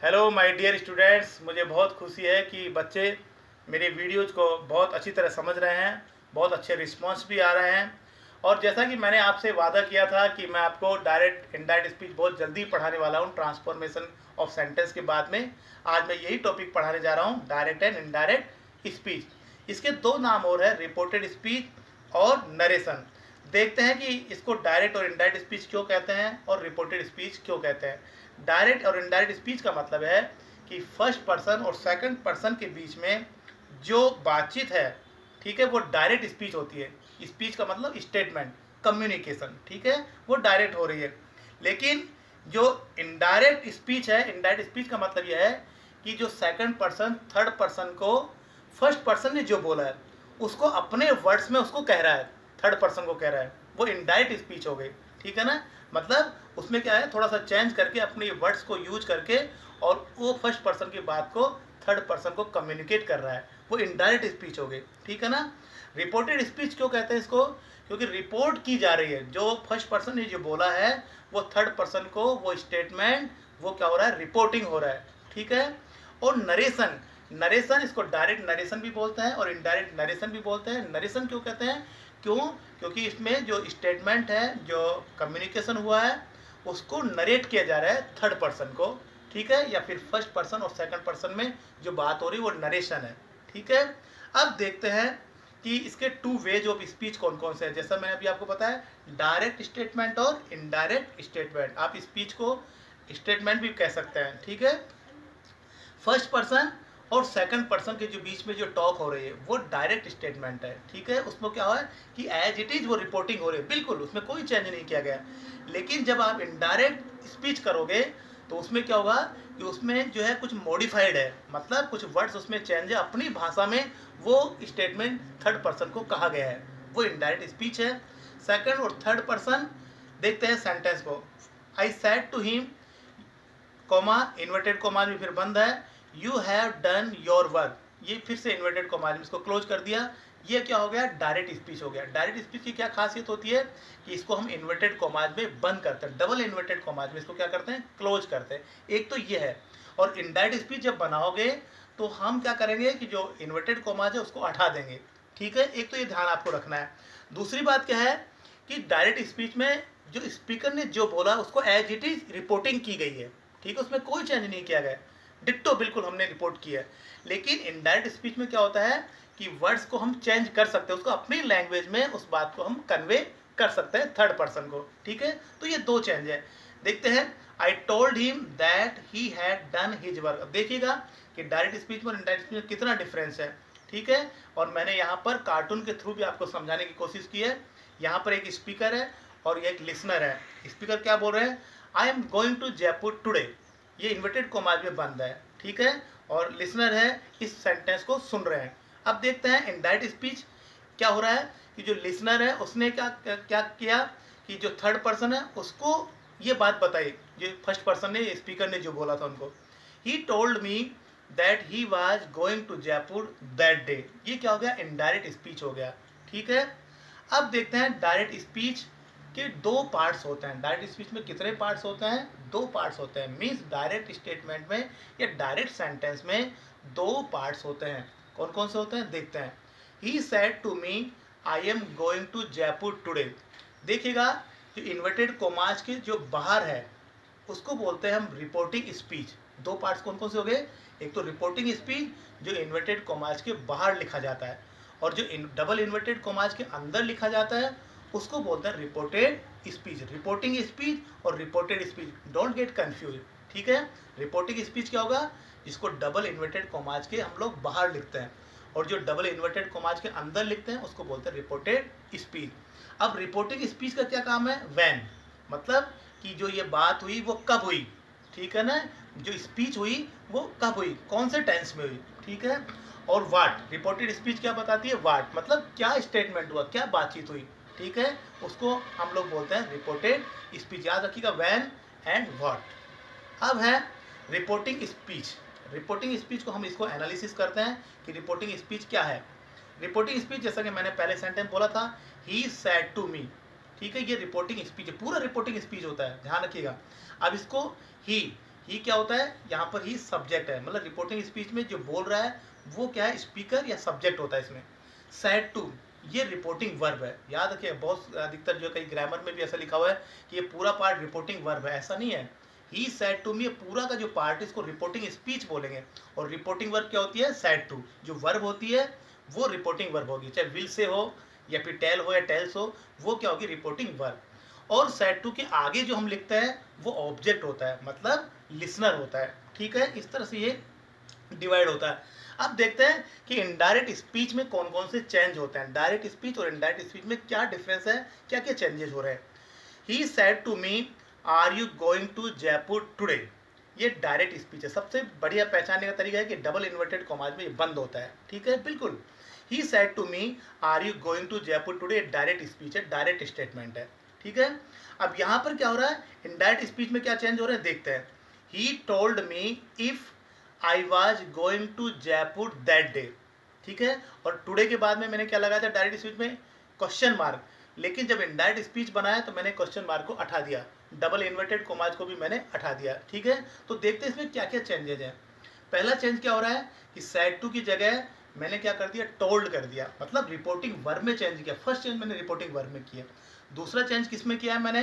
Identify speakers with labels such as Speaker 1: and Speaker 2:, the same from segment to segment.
Speaker 1: Hello my dear students, मुझे बहुत खुशी है कि बच्चे मेरे वीडियोज़ को बहुत अच्छी तरह समझ रहे हैं, बहुत अच्छे रिस्पांस भी आ रहे हैं। और जैसा कि मैंने आपसे वादा किया था कि मैं आपको डायरेक्ट इनडायरेक्ट स्पीच बहुत जल्दी पढ़ाने वाला हूं, ट्रांसफॉर्मेशन ऑफ सेंटेंस के बाद में आज मैं यही टॉपिक पढ़ाने जा रहा हूं, डायरेक्ट एंड इनडायरेक्ट स्पीच। इसके दो नाम और है, रिपोर्टेड स्पीच और नरेशन। देखते हैं कि इसको डायरेक्ट और इनडायरेक्ट स्पीच क्यों कहते हैं और रिपोर्टेड स्पीच क्यों कहते हैं। डायरेक्ट और इनडायरेक्ट स्पीच का मतलब है कि फर्स्ट पर्सन और सेकंड पर्सन के बीच में जो बातचीत है, ठीक है, वो डायरेक्ट स्पीच होती है। स्पीच का मतलब स्टेटमेंट, कम्युनिकेशन, ठीक है, वो डायरेक्ट हो रही है। लेकिन जो इनडायरेक्ट स्पीच है, इनडायरेक्ट स्पीच का मतलब यह है कि जो सेकंड पर्सन थर्ड पर्सन को फर्स्ट पर्सन ने जो बोला है उसको अपने वर्ड्स में उसको कह रहा है, थर्ड पर्सन को कह रहा है, वो इनडायरेक्ट स्पीच हो गई। ठीक है ना, मतलब उसमें क्या है, थोड़ा सा चेंज करके अपने वर्ड्स को यूज करके और वो फर्स्ट पर्सन की बात को थर्ड पर्सन को कम्युनिकेट कर रहा है, वो इनडायरेक्ट स्पीच हो गई। ठीक है ना। रिपोर्टेड स्पीच क्यों कहते हैं इसको, क्योंकि रिपोर्ट की जा रही है, जो फर्स्ट पर्सन ने जो बोला है वो थर्ड पर्सन को वो स्टेटमेंट वो क्या हो रहा है, रिपोर्टिंग हो रहा है। ठीक है। और नरेशन, नरेशन इसको डायरेक्ट नरेशन भी बोलते हैं और इनडायरेक्ट नरेशन भी बोलते हैं। नरेशन क्यों कहते हैं, क्यों, क्योंकि इसमें जो स्टेटमेंट है, जो कम्युनिकेशन हुआ है, उसको नरेट किया जा रहा है थर्ड पर्सन को। ठीक है, या फिर फर्स्ट पर्सन और सेकंड पर्सन में जो बात हो रही है वो नरेशन है। ठीक है। अब देखते हैं कि इसके टू वेज ऑफ स्पीच कौन कौन से हैं। जैसा मैंने अभी आपको बताया, डायरेक्ट स्टेटमेंट और इनडायरेक्ट स्टेटमेंट। आप स्पीच को स्टेटमेंट भी कह सकते हैं। ठीक है। फर्स्ट पर्सन और सेकंड पर्सन के जो बीच में जो टॉक हो रही है वो डायरेक्ट स्टेटमेंट है। ठीक है, उसमें क्या है कि एज इट इज वो रिपोर्टिंग हो रही है, बिल्कुल उसमें कोई चेंज नहीं किया गया। लेकिन जब आप इनडायरेक्ट स्पीच करोगे तो उसमें क्या होगा कि उसमें जो है कुछ मॉडिफाइड है, मतलब कुछ वर्ड्स उसमें चेंज है, अपनी भाषा में वो स्टेटमेंट थर्ड पर्सन को कहा गया है, वो इनडायरेक्ट स्पीच है। सेकंड और थर्ड पर्सन, देखते हैं सेंटेंस को। I said to him, comma, inverted comma में फिर बंद है, you have done your work, ये फिर से इन्वर्टेड कोमा में इसको क्लोज कर दिया। ये क्या हो गया, डायरेक्ट स्पीच हो गया। डायरेक्ट स्पीच की क्या खासियत होती है कि इसको हम इन्वर्टेड कोमाज में बंद करते हैं, डबल इन्वर्टेड कोमाज में इसको क्या करते हैं, क्लोज करते हैं। एक तो ये है। और इनडायरेक्ट स्पीच जब बनाओगे तो हम क्या करेंगे कि जो इन्वर्टेड कोमाज है उसको हटा देंगे। ठीक है, एक तो ये ध्यान आपको रखना है। दूसरी बात क्या है कि डायरेक्ट स्पीच में जो स्पीकर ने जो बोला उसको एज इट इज रिपोर्टिंग की गई है। ठीक है, उसमें कोई चेंज नहीं किया गया, डिट्टो बिल्कुल हमने रिपोर्ट किया है। लेकिन इनडायरेक्ट स्पीच में क्या होता है कि वर्ड्स को हम चेंज कर सकते हैं, उसको अपनी लैंग्वेज में उस बात को हम कन्वे कर सकते हैं थर्ड पर्सन को। ठीक है, तो ये दो चेंज है। देखते हैं, I told him that he had done his work. अब देखिएगा कि डायरेक्ट स्पीच में और इनडायरेक्ट स्पीच में कितना डिफरेंस है। ठीक है, और मैंने यहाँ पर कार्टून के थ्रू भी आपको समझाने की कोशिश की है। यहाँ पर एक स्पीकर है और एक लिसनर है। स्पीकर क्या बोल रहे हैं, I am going to Jaipur today, ये इन्वर्टेड कोमाज में बंद है। ठीक है, और लिसनर है, इस सेंटेंस को सुन रहे हैं। अब देखते हैं इनडायरेक्ट स्पीच क्या हो रहा है कि जो लिसनर है उसने क्या क्या किया कि जो थर्ड पर्सन है उसको ये बात बताई, जो फर्स्ट पर्सन ने, स्पीकर ने जो बोला था उनको। He told me that he was going to Jaipur that day, ये क्या हो गया, इनडायरेक्ट स्पीच हो गया। ठीक है। अब देखते हैं डायरेक्ट स्पीच के दो पार्ट्स होते हैं। डायरेक्ट स्पीच में कितने पार्ट्स होते हैं, दो पार्ट्स होते हैं। मीन्स डायरेक्ट स्टेटमेंट में या डायरेक्ट सेंटेंस में दो पार्ट्स होते हैं। कौन कौन से होते हैं, देखते हैं। He said to me I am going to Jaipur today. देखिएगा, जो इन्वर्टेड कोमाज के जो बाहर है उसको बोलते हैं हम रिपोर्टिंग स्पीच। दो पार्ट्स कौन कौन से हो गए, एक तो रिपोर्टिंग स्पीच जो इन्वर्टेड कोमाज के बाहर लिखा जाता है, और जो डबल इन्वर्टेड कोमाज के अंदर लिखा जाता है उसको बोलते हैं रिपोर्टेड स्पीच। रिपोर्टिंग स्पीच और reported speech, don't get confuse. ठीक है, रिपोर्टिंग स्पीच क्या होगा, जिसको डबल इन्वर्टेड कोमाज के हम लोग बाहर लिखते हैं, और जो डबल इन्वर्टेड कोमाज के अंदर लिखते हैं उसको बोलते हैं रिपोर्टेड स्पीच। अब रिपोर्टिंग स्पीच का क्या काम है, व्हेन, मतलब कि जो ये बात हुई वो कब हुई। ठीक है ना, जो स्पीच हुई वो कब हुई, कौन से टेंस में हुई। ठीक है, और वाट, रिपोर्टेड स्पीच क्या बताती है, वाट मतलब क्या स्टेटमेंट हुआ, क्या बातचीत हुई। ठीक है, उसको हम लोग बोलते हैं रिपोर्टेड स्पीच। याद रखिएगा, व्हेन एंड व्हाट। अब है रिपोर्टिंग स्पीच। रिपोर्टिंग स्पीच को हम इसको एनालिसिस करते हैं कि रिपोर्टिंग स्पीच क्या है। रिपोर्टिंग स्पीच, जैसा कि मैंने पहले सेंटेंस बोला था, ही सेड टू मी। ठीक है, ये रिपोर्टिंग स्पीच है, पूरा रिपोर्टिंग स्पीच होता है, ध्यान रखिएगा। अब इसको ही ही क्या होता है, यहाँ पर ही सब्जेक्ट है, मतलब रिपोर्टिंग स्पीच में जो बोल रहा है वो क्या है, स्पीकर या सब्जेक्ट होता है इसमें। सेड टू, ये रिपोर्टिंग वर्ब है। याद रखिए, बहुत अधिकतर जो कई ग्रामर में भी ऐसा लिखा हुआ है कि ये पूरा पार्ट रिपोर्टिंग वर्ब है, ऐसा नहीं है। ही सेड टू मी, पूरा का जो पार्ट इसको रिपोर्टिंग स्पीच बोलेंगे। और रिपोर्टिंग वर्ब क्या होती है, सेड टू। जो वर्ब होती है वो रिपोर्टिंग वर्ब होगी, चाहे विल से हो या फिर टेल हो या टेल्स हो, वो क्या होगी, रिपोर्टिंग वर्ब। और सेड टू के आगे जो हम लिखते हैं वो ऑब्जेक्ट होता है, मतलब लिसनर होता है। ठीक है, इस तरह से ये डिवाइड होता है। अब देखते हैं कि इनडायरेक्ट स्पीच में कौन कौन से चेंज होते हैं, डायरेक्ट स्पीच और इनडायरेक्ट स्पीच में क्या डिफरेंस है, क्या क्या चेंजेस हो रहे हैं। He said to me, are you going to Jaipur today, ये डायरेक्ट स्पीच है। सबसे बढ़िया पहचानने का तरीका है कि डबल इन्वर्टेड कॉमाज में ये बंद होता है। ठीक है, बिल्कुल। He said to me, are you going to Jaipur today, direct speech है, डायरेक्ट स्टेटमेंट है। ठीक है, अब यहाँ पर क्या हो रहा है, इनडायरेक्ट स्पीच में क्या चेंज हो रहा है, देखते हैं। He told me if I was going to Jaipur that day. ठीक है, और टुडे के बाद में मैंने क्या लगाया था डायरेक्ट स्पीच में, क्वेश्चन मार्क। लेकिन जब इनडायरेक्ट स्पीच बनाया तो मैंने क्वेश्चन मार्क को हटा दिया, डबल इन्वर्टेड कॉमाज को भी मैंने हटा दिया। ठीक है, तो देखते हैं इसमें क्या क्या चेंजेज हैं। पहला चेंज क्या हो रहा है कि सेड टू की जगह मैंने क्या कर दिया, टोल्ड कर दिया, मतलब रिपोर्टिंग वर्ब में चेंज किया। फर्स्ट चेंज मैंने रिपोर्टिंग वर्ब में किया। दूसरा चेंज किस में किया है मैंने,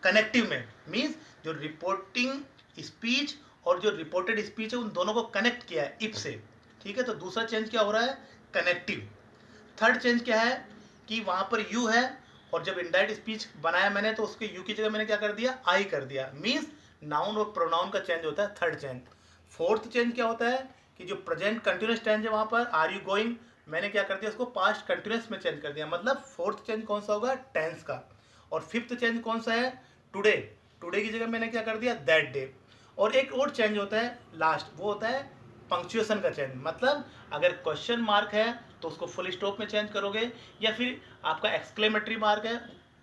Speaker 1: कनेक्टिव में। मीन्स जो रिपोर्टिंग स्पीच और जो रिपोर्टेड स्पीच है उन दोनों को कनेक्ट किया है इफ से। ठीक है, तो दूसरा चेंज क्या हो रहा है, कनेक्टिव। थर्ड चेंज क्या है कि वहां पर यू है और जब इनडायरेक्ट स्पीच बनाया मैंने तो उसके यू की जगह मैंने क्या कर दिया, आई कर दिया। मीन्स नाउन और प्रोनाउन का चेंज होता है, थर्ड चेंज। फोर्थ चेंज क्या होता है कि जो प्रेजेंट कंटिन्यूस टेंस है वहां पर आर यू गोइंग, मैंने क्या कर दिया उसको पास्ट कंटिन्यूस में चेंज कर दिया। मतलब फोर्थ चेंज कौन सा होगा, टेंस का। और फिफ्थ चेंज कौन सा है, टुडे। टुडे की जगह मैंने क्या कर दिया, दैट डे। और एक और चेंज होता है लास्ट, वो होता है पंक्चुएशन का चेंज। मतलब अगर क्वेश्चन मार्क है तो उसको फुल स्टॉप में चेंज करोगे, या फिर आपका एक्सक्लेमेटरी मार्क है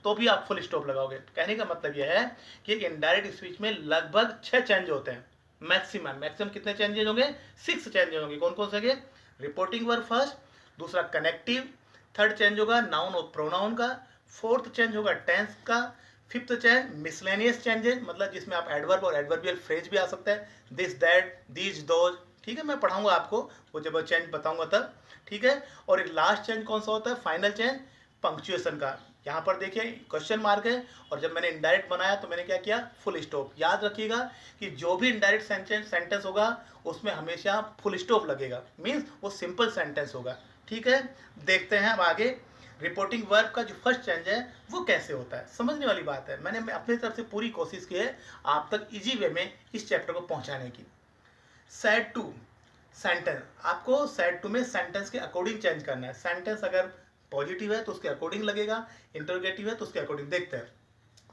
Speaker 1: तो भी आप फुल स्टॉप लगाओगे। कहने का मतलब यह है कि इनडायरेक्ट स्पीच में लगभग 6 चेंज होते हैं, मैक्सिमम कितने चेंजेज होंगे, 6 चेंजेज होंगे। कौन कौन से होंगे, रिपोर्टिंग वर्ब फर्स्ट, दूसरा कनेक्टिव, थर्ड चेंज होगा नाउन और प्रोनाउन का, फोर्थ चेंज होगा टेंस का, फिफ्थ चेंज मिसलेनियस चेंजेस, मतलब जिसमें आप एडवर्ब और एडवर्बियल फ्रेज भी आ सकता है, दिस दैट दीज दोज। ठीक है, मैं पढ़ाऊंगा आपको वो जब चेंज बताऊंगा तब। ठीक है, और एक लास्ट चेंज कौन सा होता है, फाइनल चेंज पंक्चुएशन का। यहाँ पर देखिए क्वेश्चन मार्क है और जब मैंने इनडायरेक्ट बनाया तो मैंने क्या किया, फुल स्टॉप। याद रखिएगा कि जो भी इनडायरेक्ट सेंटेंस होगा उसमें हमेशा फुल स्टॉप लगेगा, मीन्स वो सिंपल सेंटेंस होगा। ठीक है, देखते हैं अब आगे रिपोर्टिंग वर्ब का जो फर्स्ट चेंज है वो कैसे होता है। समझने वाली बात है, मैंने अपनी तरफ से पूरी कोशिश की है आप तक इजी वे में इस चैप्टर को पहुंचाने की। सेड टू सेंटेंस, आपको सेड टू में सेंटेंस के अकॉर्डिंग चेंज करना है। सेंटेंस अगर पॉजिटिव है तो उसके अकॉर्डिंग लगेगा, इंटरोगेटिव है तो उसके अकॉर्डिंग। देखते हैं,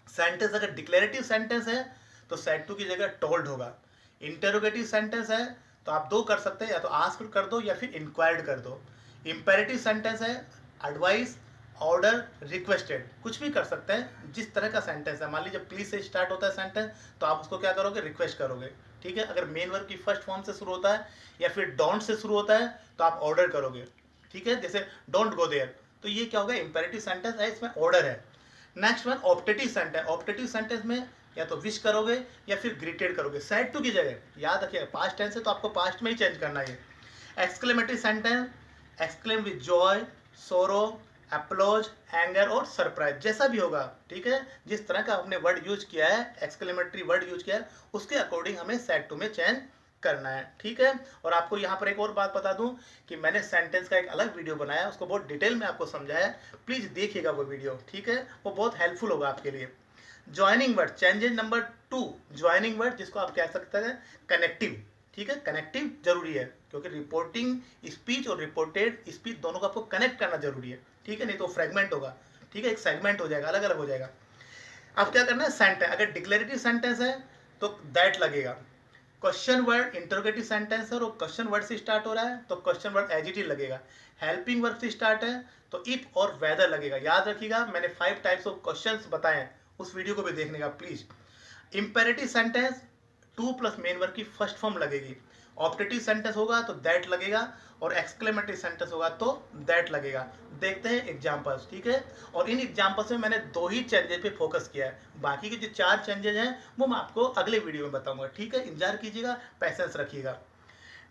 Speaker 1: सेंटेंस अगर डिक्लेरेटिव सेंटेंस है तो सेड टू की जगह टोल्ड होगा। इंटरोगेटिव सेंटेंस है तो आप दो कर सकते हैं, या तो आस्क कर दो या फिर इंक्वायर्ड कर दो। इंपेरेटिव सेंटेंस है एडवाइस, ऑर्डर, रिक्वेस्टेड, कुछ भी कर सकते हैं। जिस तरह का सेंटेंस है, मान लीजिए प्लीज से स्टार्ट होता है सेंटेंस तो आप उसको क्या करोगे, रिक्वेस्ट करोगे। ठीक है, अगर मेन वर्ब की फर्स्ट फॉर्म से शुरू होता है या फिर डोंट से शुरू होता है तो आप ऑर्डर करोगे। ठीक है, जैसे डोंट गो देयर, तो ये क्या होगा, इंपेरेटिव सेंटेंस है, इसमें ऑर्डर है। Next one optative sentence. Optative sentence में या तो विश करोगे या फिर ग्रीटेड करोगे, सेड टू की जगह। याद रखिएगा पास्ट टेंस है तो आपको पास्ट में ही चेंज करना है। Exclamatory sentence, exclaim with Joy, सोरो, अप्लॉज, एंगर और सरप्राइज, जैसा भी होगा। ठीक है, जिस तरह का आपने वर्ड यूज किया है, एक्सक्लेमेटरी वर्ड यूज किया है, उसके अकॉर्डिंग हमें सेड टू में चेंज करना है। ठीक है, और आपको यहाँ पर एक और बात बता दूं कि मैंने सेंटेंस का एक अलग वीडियो बनाया है, उसको बहुत डिटेल में आपको समझाया है, प्लीज देखिएगा वो वीडियो। ठीक है, वो बहुत हेल्पफुल होगा आपके लिए। Joining word, changes number 2, joining word जिसको आप कह सकते हैं कनेक्टिव। ठीक है, कनेक्टिव जरूरी है क्योंकि रिपोर्टिंग स्पीच और रिपोर्टेड स्पीच दोनों को आपको कनेक्ट करना जरूरी है। ठीक है, नहीं तो फ्रेगमेंट होगा। ठीक है, एक सेगमेंट हो जाएगा, अलग अलग हो जाएगा। अब क्या करना है, सेंटेंस अगर डिक्लेरेटिव सेंटेंस है तो दैट लगेगा। क्वेश्चन वर्ड इंटरोगेटिव सेंटेंस है और क्वेश्चन वर्ड से स्टार्ट हो रहा है तो क्वेश्चन वर्ड एडजेक्टिव लगेगा। हेल्पिंग वर्ब से स्टार्ट है तो इफ और वेदर लगेगा। याद रखिएगा मैंने 5 टाइप्स ऑफ क्वेश्चंस बताए हैं, उस वीडियो को भी देखने का please. Imperative sentence 2 plus main verb की फर्स्ट फॉर्म लगेगी। ऑप्टेटिव सेंटेंस होगा तो दैट लगेगा, और एक्सक्लेमेटरी सेंटेंस होगा तो दैट लगेगा। देखते हैं एग्जांपल्स, ठीक है। और इन एग्जांपल्स में मैंने 2 ही चेंजेस पे फोकस किया है, बाकी के जो 4 चेंजेस हैं वो मैं आपको अगले वीडियो में बताऊंगा, ठीक है। इंतजार कीजिएगा, पैसेंस रखिएगा।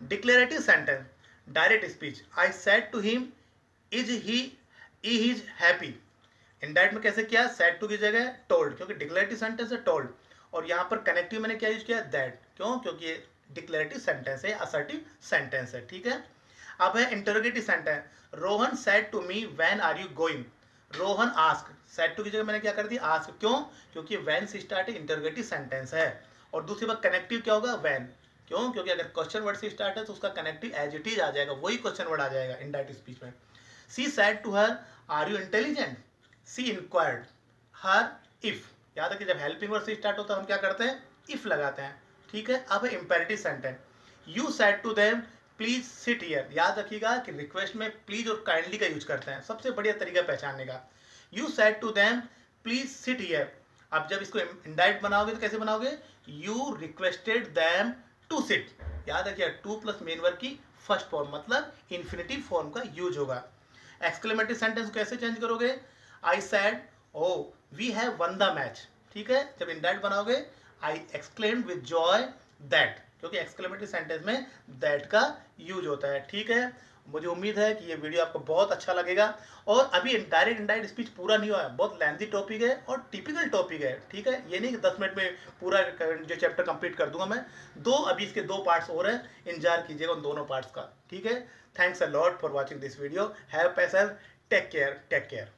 Speaker 1: Declarative sentence, direct speech, I said to him is he is happy. Indirect में कैसे किया, सेड टू की जगह टोल्ड, क्योंकि डिक्लेरेटिव सेंटेंस है टोल्ड, और यहाँ पर कनेक्टिव मैंने क्या यूज किया, दैट। क्यों, क्योंकि ये डिक्लेरेटिव सेंटेंस है, असर्टिव सेंटेंस है, ठीक है। अब है interrogative sentence, Rohan said to me when are you going. Rohan ask, said to की जगह मैंने क्या कर दिया, आस्क। क्यों, क्योंकि व्हेन से स्टार्ट इंटरोगेटिव सेंटेंस है। और दूसरी बात कनेक्टिव क्या होगा, व्हेन। क्यों, क्योंकि अगर क्वेश्चन वर्ड से स्टार्ट है तो उसका कनेक्टिव एज इट इज आ जाएगा, वही क्वेश्चन वर्ड आ जाएगा इनडायरेक्ट स्पीच में। She said to her are you intelligent, she inquired her if. याद है कि जब हेल्पिंग वर्ड से स्टार्ट होता है हम क्या करते हैं, इफ लगाते हैं, ठीक है। अब imperative sentence, you said to them please sit here. याद रखिएगा कि रिक्वेस्ट में प्लीज और काइंडली का यूज करते हैं, सबसे बढ़िया तरीका पहचानने का। You said to them please sit here. अब जब इसको इनडायरेक्ट बनाओगे तो कैसे बनाओगे, you requested them to sit. याद रखिए टू प्लस मेन वर्ब की फर्स्ट फॉर्म, मतलब इन्फिनिटिव फॉर्म का यूज होगा। एक्सक्लेमेटरी सेंटेंस कैसे चेंज करोगे, I said O we have won the match, ठीक है। जब इनडायरेक्ट बनाओगे, I exclaimed with joy that, क्योंकि एक्सक्लेमेटरी सेंटेंस में दैट का यूज होता है, ठीक है। मुझे उम्मीद है कि ये वीडियो आपको बहुत अच्छा लगेगा। और अभी डायरेक्ट इनडायरेक्ट स्पीच पूरा नहीं हुआ है, बहुत लेंथी टॉपिक है और टिपिकल टॉपिक है, ठीक है। ये नहीं कि 10 मिनट में पूरा जो चैप्टर कंप्लीट कर दूंगा मैं, अभी इसके 2 पार्ट्स और हैं, इंतजार कीजिएगा उन दोनों पार्ट्स का, ठीक है। Thanks a lot for watching this video, have passion, take care, take care.